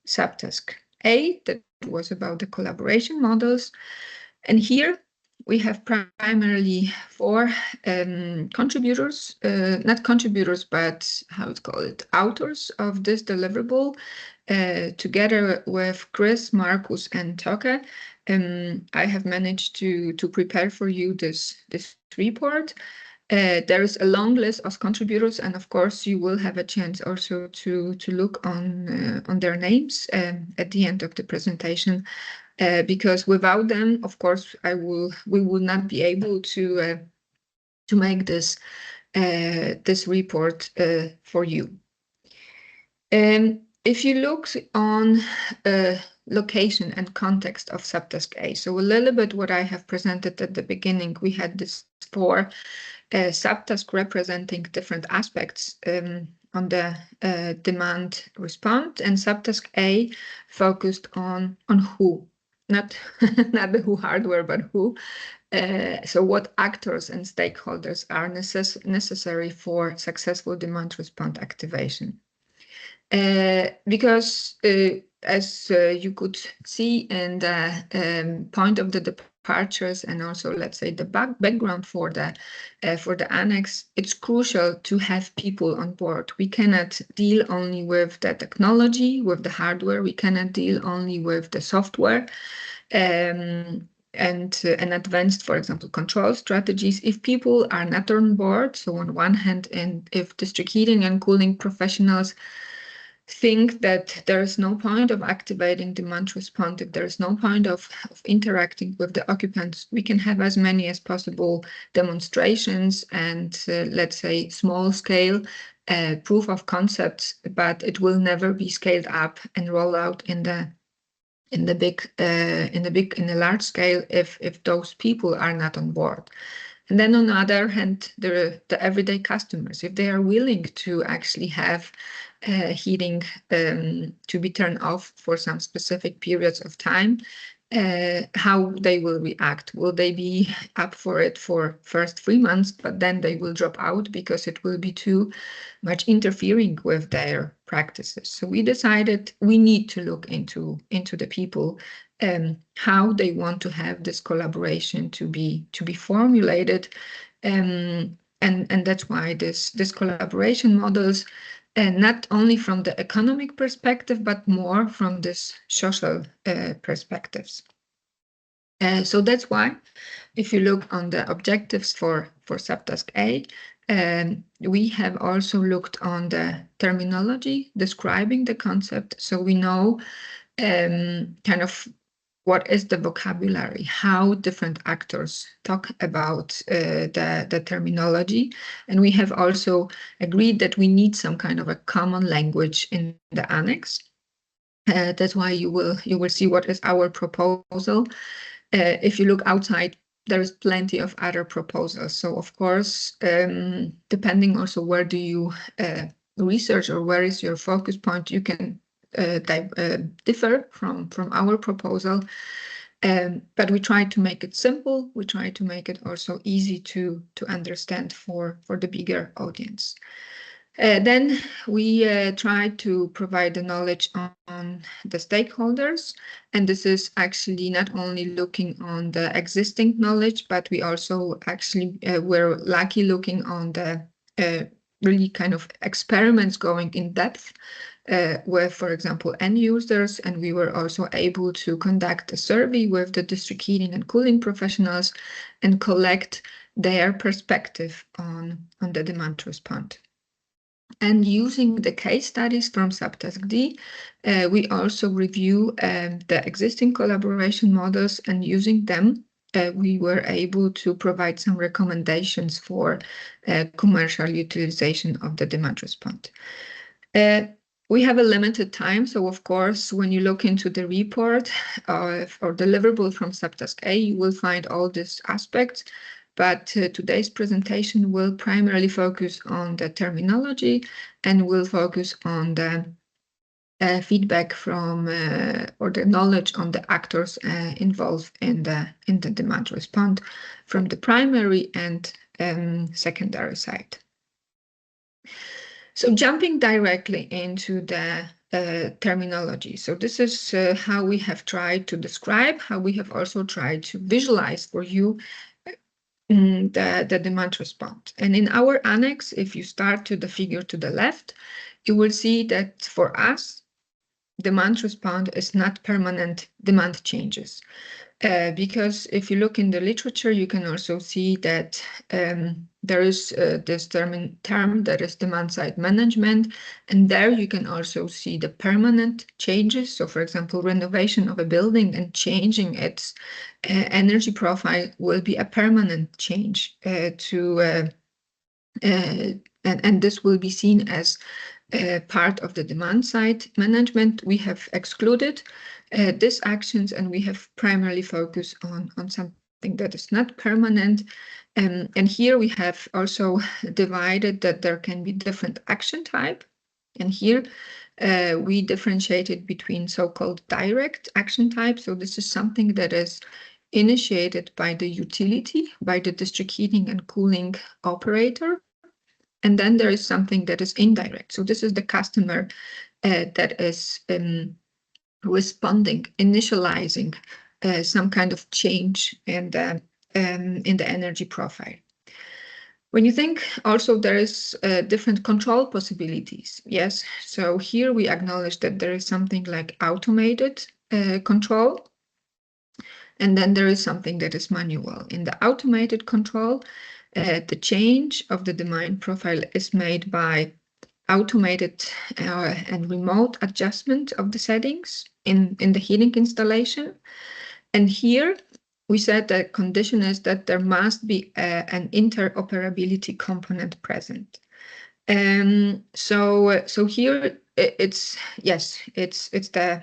Subtask A, that was about the collaboration models. And here we have primarily 4 contributors, not contributors, but how to call it, authors of this deliverable, together with Chris, Marcus, and Toke. I have managed to prepare for you this report. There is a long list of contributors, and of course you will have a chance also to look on their names at the end of the presentation, because without them, of course, we will not be able to make this report for you. If you look on location and context of Subtask A, so a little bit what I have presented at the beginning, we had this 4 subtask representing different aspects on the demand response, and Subtask A focused on who, not the who hardware, but who. So what actors and stakeholders are necessary for successful demand response activation. Because as you could see in the point of the departures and also, let's say, the background for the Annex, it's crucial to have people on board. We cannot deal only with the technology, with the hardware. We cannot deal only with the software and advanced, for example, control strategies. If people are not on board, so on one hand, and if district heating and cooling professionals think that there is no point of activating demand response, if there is no point of interacting with the occupants, we can have as many as possible demonstrations and let's say small scale proof of concepts, but it will never be scaled up and roll out in the large scale if those people are not on board. And then on the other hand, the everyday customers, if they are willing to actually have heating to be turned off for some specific periods of time, how they will react. Will they be up for it for first 3 months, but then they will drop out because it will be too much interfering with their practices? So we decided we need to look into the people, how they want to have this collaboration to be formulated, and that's why this collaboration models, and not only from the economic perspective, but more from this social perspectives. So that's why, if you look on the objectives for Subtask A, we have also looked on the terminology describing the concept, so we know kind of what is the vocabulary, how different actors talk about the terminology. And we have also agreed that we need some kind of a common language in the Annex. That's why you will see what is our proposal. If you look outside, there is plenty of other proposals. So of course, depending also where do you research or where is your focus point, you can differ from our proposal, but we try to make it simple. We try to make it also easy to understand for the bigger audience. Then we try to provide the knowledge on the stakeholders, and this is actually not only looking on the existing knowledge, but we also actually we're lucky looking on the really kind of experiments going in depth with, for example, end users, and we were also able to conduct a survey with the district heating and cooling professionals and collect their perspective on the demand response. And using the case studies from Subtask D, we also review the existing collaboration models, and using them, we were able to provide some recommendations for commercial utilization of the demand response. We have a limited time, so of course, when you look into the report or deliverable from Subtask A, you will find all these aspects. But today's presentation will primarily focus on the terminology and will focus on the feedback from or the knowledge on the actors involved in the demand response from the primary and secondary side. So jumping directly into the terminology. So this is how we have tried to describe, how we have also tried to visualize for you the demand response. And in our annex, if you start to the figure to the left, you will see that for us, demand response is not permanent demand changes. Because if you look in the literature, you can also see that there is this term that is demand side management, and there you can also see the permanent changes. So, for example, renovation of a building and changing its energy profile will be a permanent change and this will be seen as part of the demand side management. We have excluded these actions, and we have primarily focused on something that is not permanent. And here we have also divided that there can be different action type. And here we differentiated between so-called direct action type. So this is something that is initiated by the utility, by the district heating and cooling operator. And then there is something that is indirect. So this is the customer that is responding, initializing some kind of change in the energy profile. When you think also there is different control possibilities, yes. So here we acknowledge that there is something like automated control, and then there is something that is manual. In the automated control, the change of the demand profile is made by automated and remote adjustment of the settings in the heating installation. And here we said the condition is that there must be an interoperability component present. So here it's the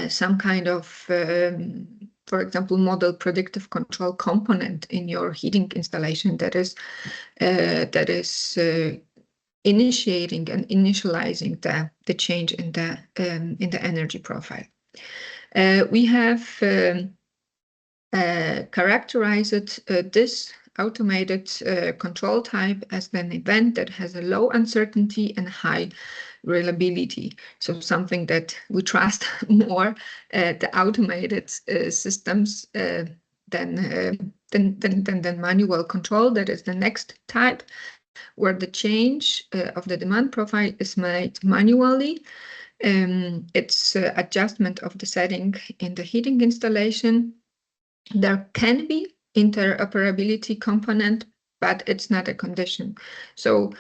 some kind of for example, model predictive control component in your heating installation that is initiating and initializing the change in the energy profile. We have characterized this automated control type as an event that has a low uncertainty and high reliability. So something that we trust more the automated systems than manual control. That is the next type, where the change of the demand profile is made manually. It's adjustment of the setting in the heating installation. There can be interoperability component, but it's not a condition. So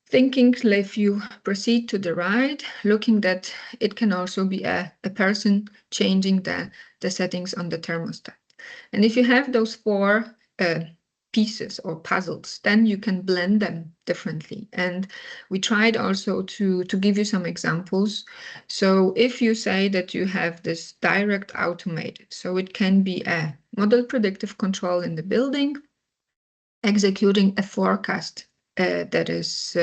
thinking, if you proceed to the right, looking that it can also be a person changing the settings on the thermostat. And if you have those four pieces or puzzles, then you can blend them differently. And we tried also to give you some examples. So if you say that you have this direct automated, so it can be a model predictive control in the building, executing a forecast that is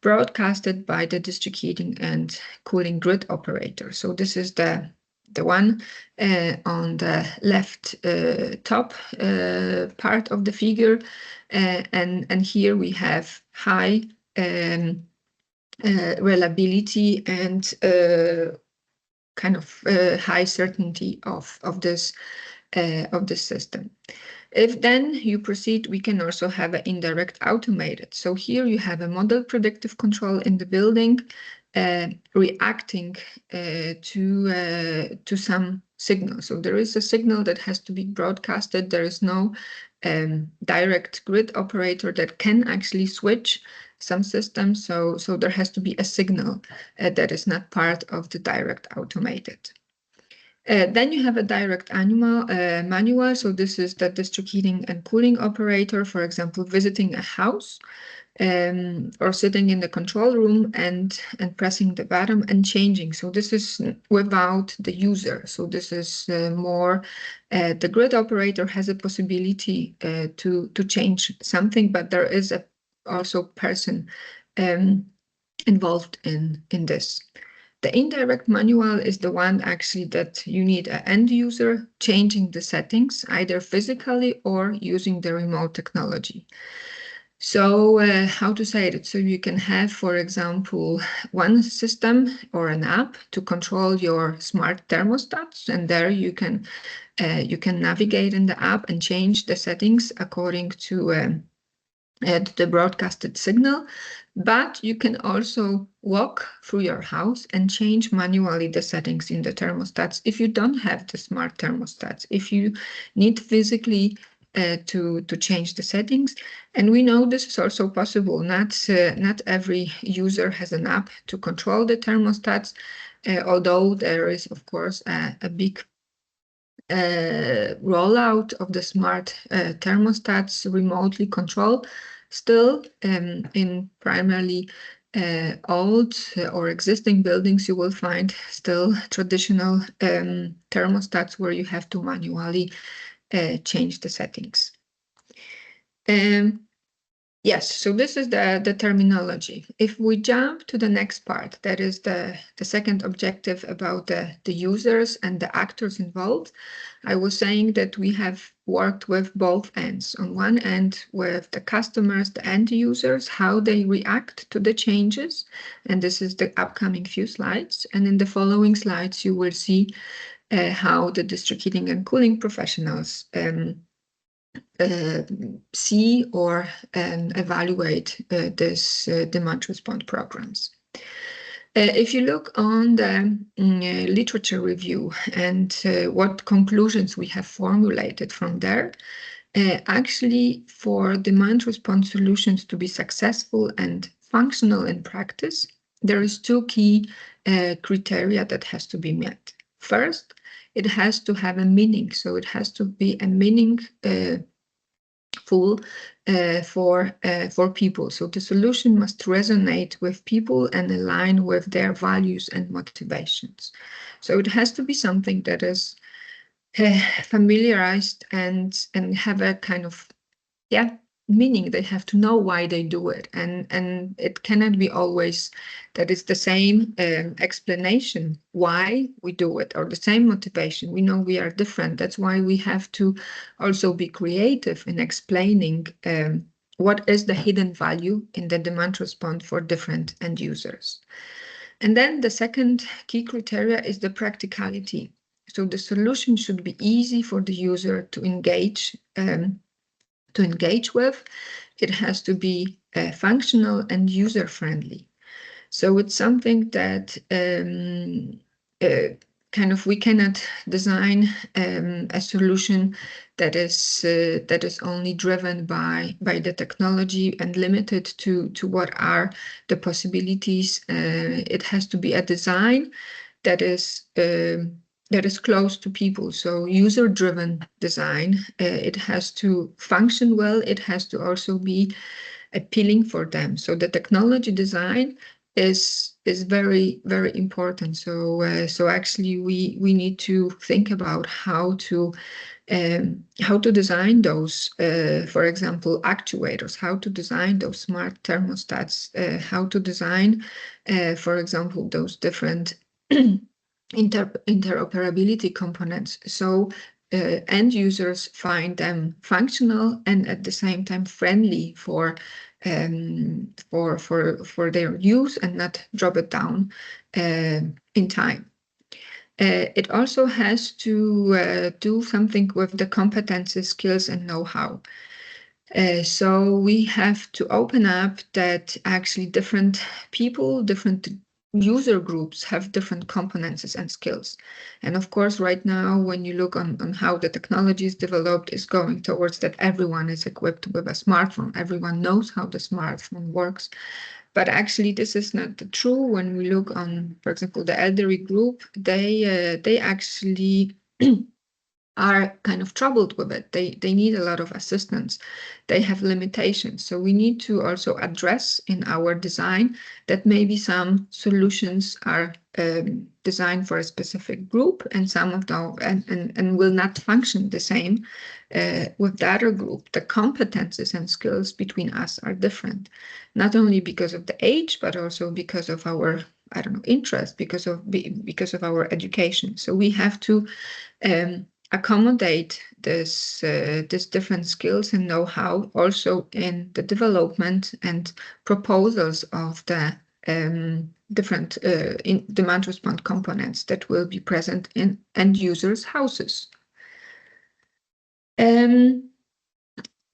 broadcasted by the district heating and cooling grid operator. So this is the one on the left top part of the figure, and here we have high reliability and kind of high certainty of this system. If then you proceed, we can also have an indirect automated. So here you have a model predictive control in the building reacting to some signal. So there is a signal that has to be broadcasted. There is no direct grid operator that can actually switch some systems. So there has to be a signal that is not part of the direct automated. Then you have a direct manual. So this is the district heating and cooling operator, for example, visiting a house or sitting in the control room and pressing the button and changing. So this is without the user. So this is more the grid operator has a possibility to change something, but there is also person involved in this. The indirect manual is the one actually that you need an end user changing the settings, either physically or using the remote technology. So how to say it? So you can have, for example, one system or an app to control your smart thermostats, and there you can navigate in the app and change the settings according to the broadcasted signal. But you can also walk through your house and change manually the settings in the thermostats if you don't have the smart thermostats, if you need physically to change the settings. And we know this is also possible. Not every user has an app to control the thermostats, although there is, of course, a big rollout of the smart thermostats remotely controlled. Still, in primarily old or existing buildings, you will find still traditional thermostats where you have to manually change the settings. Yes, so this is the terminology. If we jump to the next part, that is the second objective about the users and the actors involved. I was saying that we have worked with both ends. On one end, with the customers, the end users, how they react to the changes. And this is the upcoming few slides. And in the following slides, you will see how the district heating and cooling professionals see or evaluate this demand response programs. If you look on the literature review and what conclusions we have formulated from there, actually for demand response solutions to be successful and functional in practice, there is two key criteria that has to be met. First, it has to have a meaning, so it has to be a meaning for people. So the solution must resonate with people and align with their values and motivations. So it has to be something that is familiarized and have a kind of meaning. They have to know why they do it, and it cannot be always that it's the same explanation why we do it or the same motivation. We know we are different. That's why we have to also be creative in explaining what is the hidden value in the demand response for different end users. And then the second key criteria is the practicality. So the solution should be easy for the user to engage with. It has to be functional and user-friendly. So it's something that we cannot design a solution that is only driven by the technology and limited to what are the possibilities. It has to be a design that is close to people. So user-driven design, it has to function well. It has to also be appealing for them. So the technology design is very, very important. So actually we need to think about how to design those, for example, actuators, how to design those smart thermostats, how to design, for example, those different interoperability components. So end users find them functional and at the same time friendly for their use and not drop it down in time. It also has to do something with the competences, skills, and know-how. So we have to open up that actually different people, different user groups have different competences and skills. And of course, right now, when you look on how the technology is developed, is going towards that everyone is equipped with a smartphone. Everyone knows how the smartphone works. But actually, this is not true. When we look on, for example, the elderly group, they actually are kind of troubled with it. They need a lot of assistance. They have limitations. So we need to also address in our design that maybe some solutions are designed for a specific group and some of them and will not function the same with the other group. The competences and skills between us are different, not only because of the age, but also because of our, interest, because of our education. So we have to accommodate this different skills and know-how also in the development and proposals of the different demand response components that will be present in end users' houses.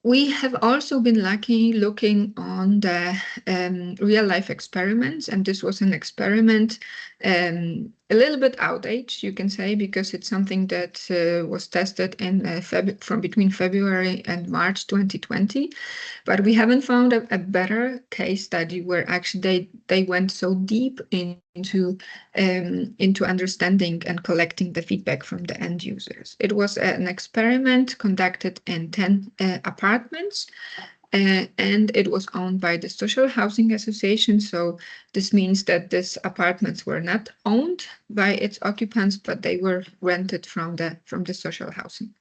We have also been looking on the real-life experiments, and this was an experiment a little bit outdated, you can say, because it's something that was tested in from between February and March 2020. But we haven't found a better case study where actually they went so deep into understanding and collecting the feedback from the end users. It was an experiment conducted in 10 apartments, and it was owned by the Social Housing Association. So this means that these apartments were not owned by its occupants, but they were rented from the social housing.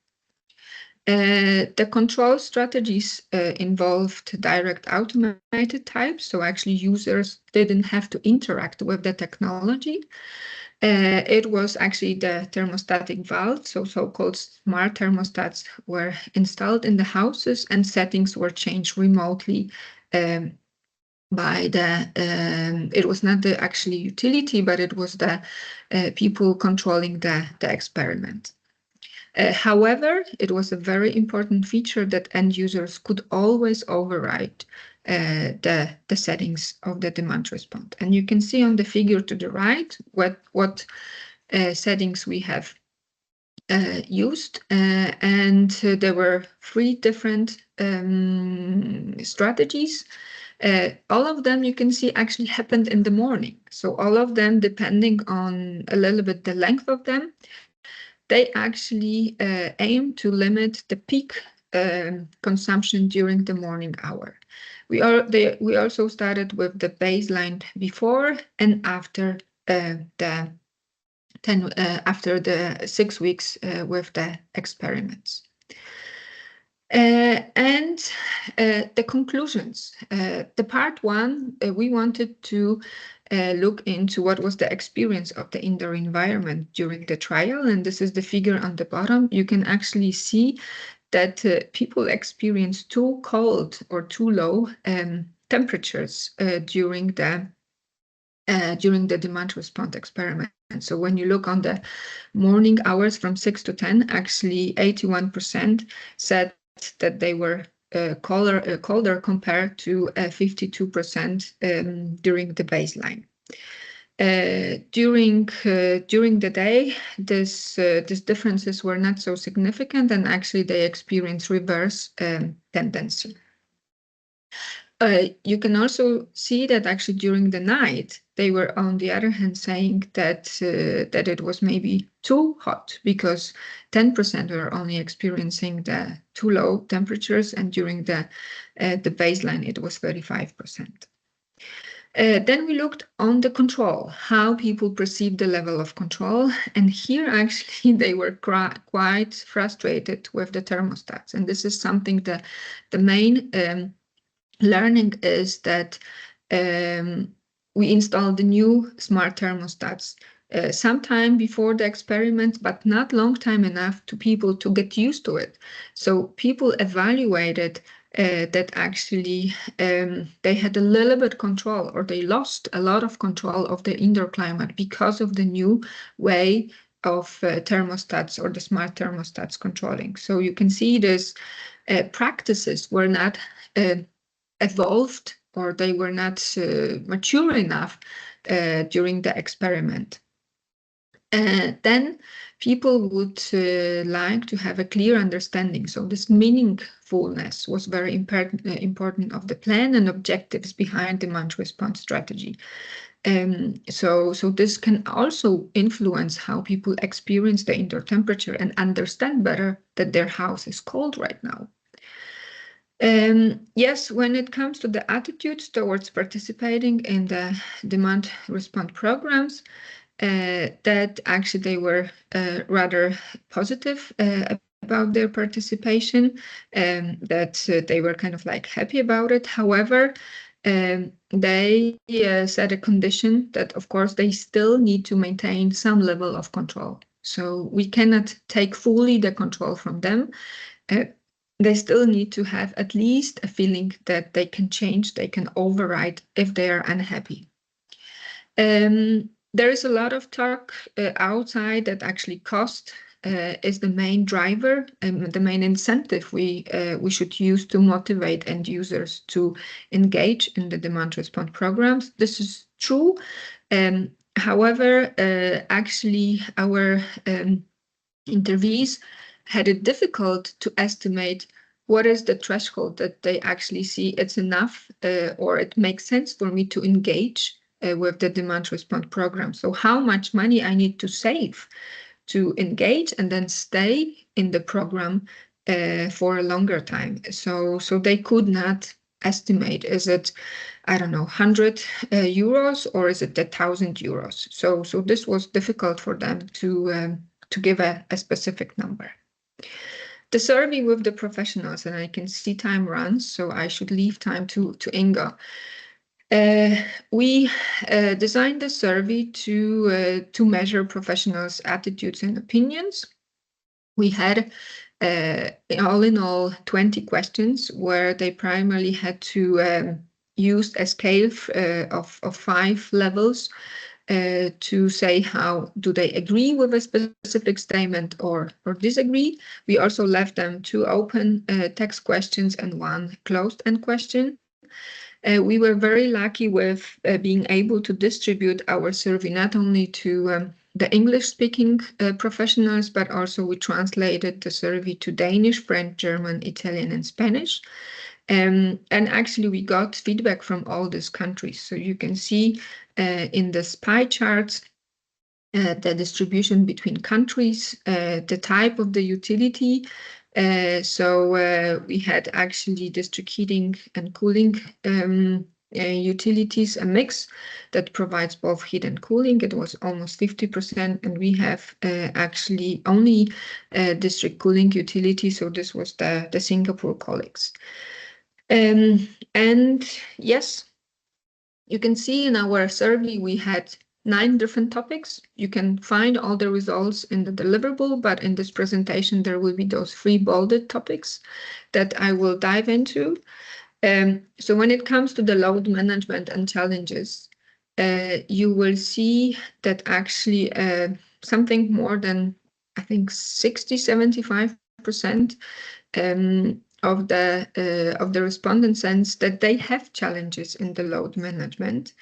The control strategies involved direct automated types, so actually users didn't have to interact with the technology. It was actually the thermostatic valves, so-called smart thermostats were installed in the houses, and settings were changed remotely by the, it was not the actually utility, but it was the people controlling the experiment. However, it was a very important feature that end users could always override the settings of the demand response. And you can see on the figure to the right what settings we have used. And there were 3 different strategies. All of them, you can see, actually happened in the morning. So all of them, depending on a little bit the length of them, they actually aim to limit the peak consumption during the morning hour. We also started with the baseline before and after the 6 weeks with the experiments. And the conclusions. The part 1, we wanted to look into what was the experience of the indoor environment during the trial. And this is the figure on the bottom. You can actually see that people experience too cold or too low temperatures during the demand response experiment. And so when you look on the morning hours from 6 to 10, actually 81% said that they were colder compared to 52% during the baseline. During the day, these differences were not so significant, and actually they experienced reverse tendency. You can also see that actually during the night, they were on the other hand saying that it was maybe too hot, because 10% were only experiencing the too low temperatures, and during the baseline it was 35%. Then we looked on the control, how people perceive the level of control, and here actually they were quite frustrated with the thermostats, and this is something that the main learning is that we installed the new smart thermostats sometime before the experiment, but not long time enough to people to get used to it. So people evaluated that actually they had a little bit control, or they lost a lot of control of the indoor climate because of the new way of thermostats or the smart thermostats controlling. So you can see this practices were not evolved, or they were not mature enough during the experiment. Then people would like to have a clear understanding. So this meaningfulness was very important of the plan and objectives behind demand response strategy. So this can also influence how people experience the indoor temperature and understand better that their house is cold right now. Yes, when it comes to the attitudes towards participating in the demand response programs, that actually they were rather positive about their participation, that they were kind of like happy about it. However, they set a condition that, of course, they still need to maintain some level of control. So we cannot take fully the control from them. They still need to have at least a feeling that they can change, they can override if they are unhappy. There is a lot of talk outside that actually cost is the main driver and the main incentive we should use to motivate end users to engage in the demand response programs. This is true. However, actually, our interviewees had it difficult to estimate what is the threshold that they actually see it's enough or it makes sense for me to engage with the demand response program. So how much money I need to save to engage and then stay in the program for a longer time. So they could not estimate, is it, I don't know, 100 euros or is it 1,000 euros? So this was difficult for them to give a specific number. The survey with the professionals, and I can see time runs, so I should leave time to Inga. We designed the survey to measure professionals' attitudes and opinions. We had all in all 20 questions where they primarily had to use a scale of 5 levels to say how do they agree with a specific statement or disagree. We also left them 2 open text questions and 1 closed-end question. We were very lucky with being able to distribute our survey not only to the English-speaking professionals, but also we translated the survey to Danish, French, German, Italian, and Spanish. And actually, we got feedback from all these countries. So you can see in the pie charts the distribution between countries, the type of the utility. So we had actually district heating and cooling utilities, a mix that provides both heat and cooling. It was almost 50%, and we have actually only district cooling utility. So this was the Singapore colleagues. And yes, you can see in our survey we had 9 different topics. You can find all the results in the deliverable, but in this presentation there will be those 3 bolded topics that I will dive into. So when it comes to the load management and challenges, you will see that actually something more than, I think, 60-75% of the respondents sense that they have challenges in the load management.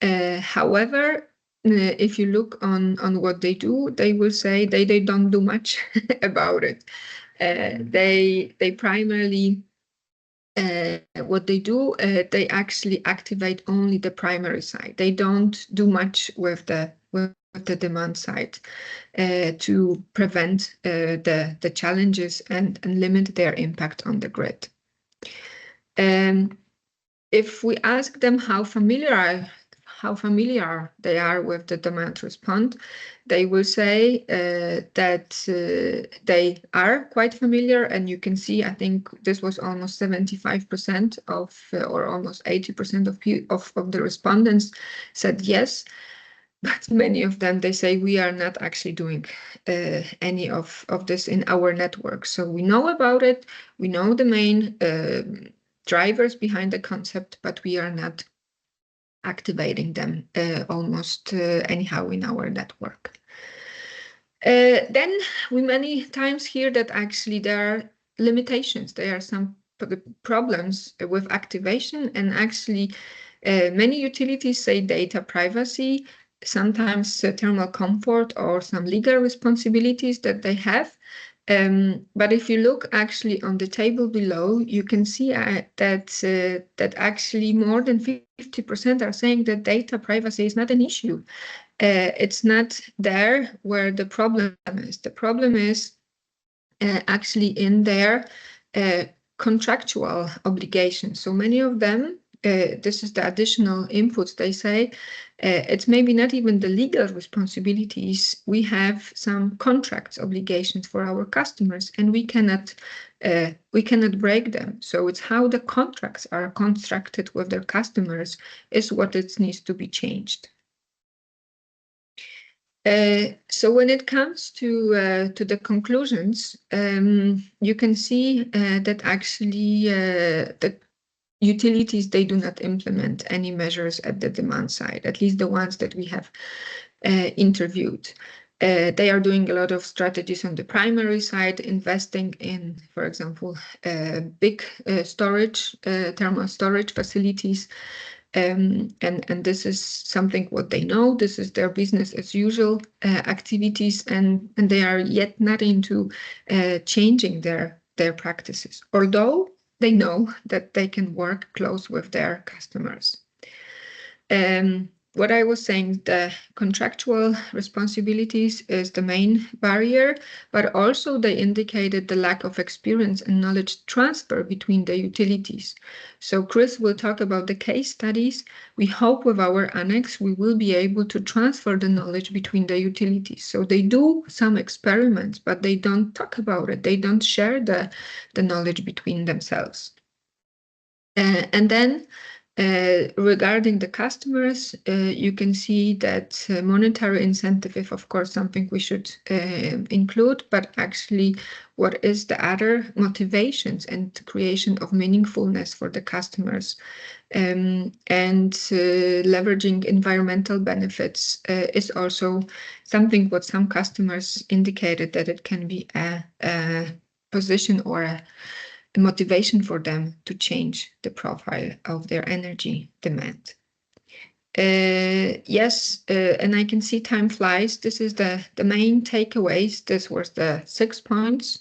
However, if you look on what they do, they will say they don't do much about it. They primarily what they do, they actually activate only the primary side. They don't do much with the demand side to prevent the challenges and limit their impact on the grid. If we ask them how familiar they are with the demand response, they will say that they are quite familiar, and you can see, I think this was almost 75% of, or almost 80% of the respondents said yes, but many of them, they say we are not actually doing any of this in our network. So we know about it, we know the main drivers behind the concept, but we are not activating them almost anyhow in our network. Then we many times hear that actually there are limitations. There are some problems with activation, and actually many utilities say data privacy, sometimes thermal comfort, or some legal responsibilities that they have. But if you look actually on the table below, you can see that actually more than 50% are saying that data privacy is not an issue. It's not there where the problem is. The problem is actually in their contractual obligations. So many of them, this is the additional inputs, they say, it's maybe not even the legal responsibilities. We have some contracts obligations for our customers, and we cannot break them. So it's how the contracts are constructed with their customers is what it needs to be changed. So when it comes to the conclusions, you can see that actually the utilities, they do not implement any measures at the demand side, at least the ones that we have interviewed. They are doing a lot of strategies on the primary side, investing in, for example, big storage, thermal storage facilities. And this is something what they know. This is their business as usual activities, and they are yet not into changing their practices, although they know that they can work close with their customers. What I was saying, the contractual responsibilities is the main barrier, but also they indicated the lack of experience and knowledge transfer between the utilities. So Chris will talk about the case studies. We hope with our annex, we will be able to transfer the knowledge between the utilities. So they do some experiments, but they don't talk about it. They don't share the knowledge between themselves. And then regarding the customers, you can see that monetary incentive is, of course, something we should include, but actually what is the other motivations and creation of meaningfulness for the customers, and leveraging environmental benefits is also something what some customers indicated that it can be a position or a motivation for them to change the profile of their energy demand. Yes, and I can see time flies. This is the main takeaways. This was the 6 points.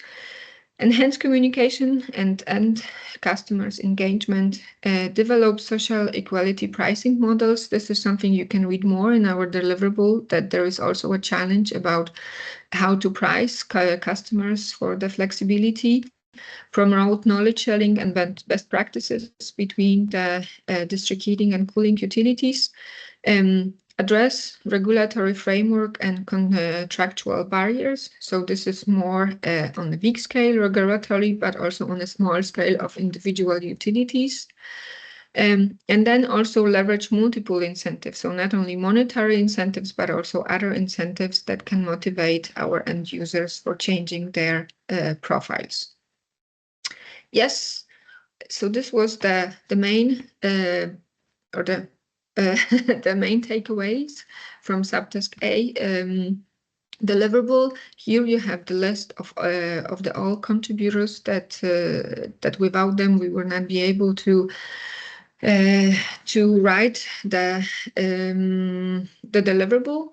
Enhance communication and customers' engagement. Develop social equality pricing models. This is something you can read more in our deliverable, that there is also a challenge about how to price customers for the flexibility. Promote knowledge sharing and best practices between the district heating and cooling utilities. Address regulatory framework and contractual barriers. So this is more on a big scale regulatory, but also on a small scale of individual utilities. And then also leverage multiple incentives. So not only monetary incentives, but also other incentives that can motivate our end users for changing their profiles. Yes, so this was the main or the the main takeaways from Subtask A deliverable. Here you have the list of the all contributors that that without them we will not be able to write the deliverable.